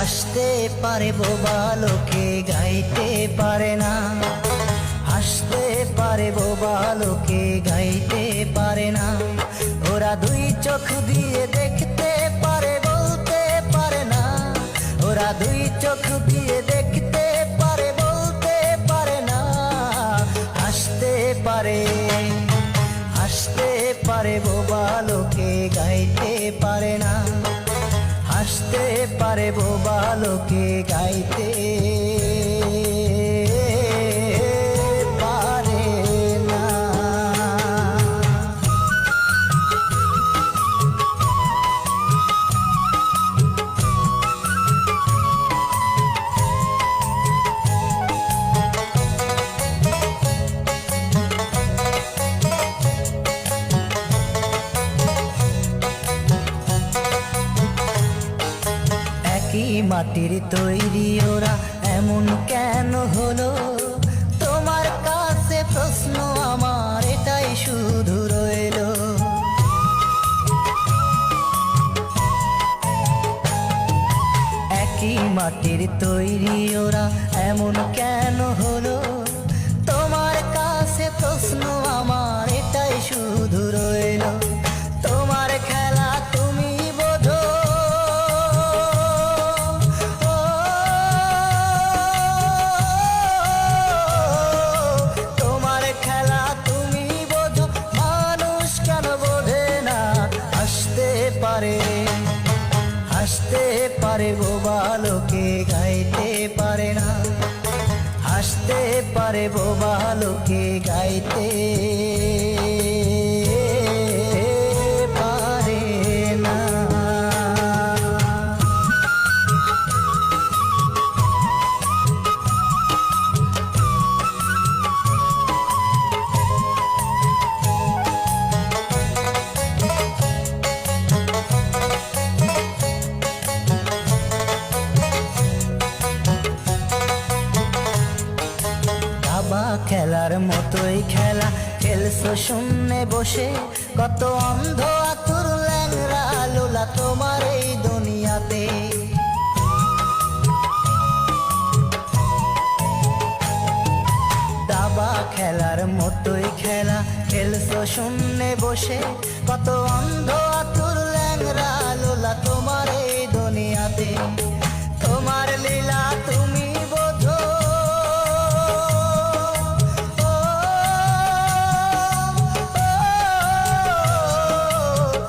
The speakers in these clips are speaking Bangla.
হাসতে পারে বোবা লোকে গাইতে পারে না, হাসতে পারে বোবা লোকে গাইতে পারে না। ওরা দুই চোখ দিয়ে দেখতে পারে বলতে পারে না, ওরা দুই চোখ দিয়ে দেখতে পারে বলতে পারে না। হাসতে পারে, হাসতে পারে বোবা লোকে গাইতে পারে না, হাসতে পারে বোবা লোকে গাইতে পারে না। একই মাটির তৈরি ওরা এমন কেন হলো? তোমার কাছে প্রশ্ন আমার এটাই শুধু রইলো। একই মাটির তৈরি ওরা এমন কেন হলো? তোমার কাছে প্রশ্ন আমার এটাই শুধু রইলো। তোমার খেলা তুমি বোঝো, তোমার খেলা তুমি বোঝো, মানুষ কেন বোঝে না? হাসতে পারে, হাসতে পারে বোবা লোকে গাইতে পারে না, হাসতে পারে বোবা লোকে গাইতে পারে না। দাবা খেলার মতোই খেলা খেলছো শূন্যে বসে, কত অন্ধ আতুর ল্যাংরা লোলা তোমার এই দুনিয়াতে। দাবা খেলার মতোই খেলা খেলছো শূন্যে বসে, কত অন্ধ আতুর ল্যাংরা লোলা তোমার এই দুনিয়াতে। তোমার লীলা তুমি বোঝো,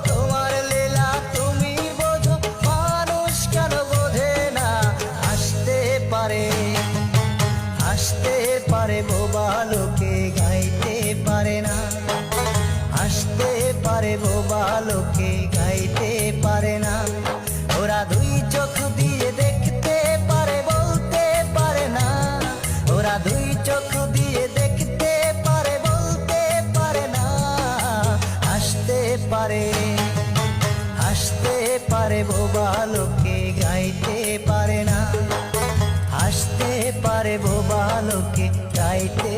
তোমার লীলা তুমি বোঝো, মানুষ কেন বোঝে না? হাসতে পারে, হাসতে পারে বোবা লোকে গাইতে পারে না, হাসতে পারে বোবা লোকে গাইতে পারে না। ওরা দুই চোখ দিয়ে দেখতে পারে বলতে পারে না, ওরা দুই চোখ দিয়ে দেখতে পারে বলতে পারে না। হাসতে পারে, হাসতে পারে বোবা লোকে গাইতে পারে না, হাসতে পারে বোবা লোকে গাইতে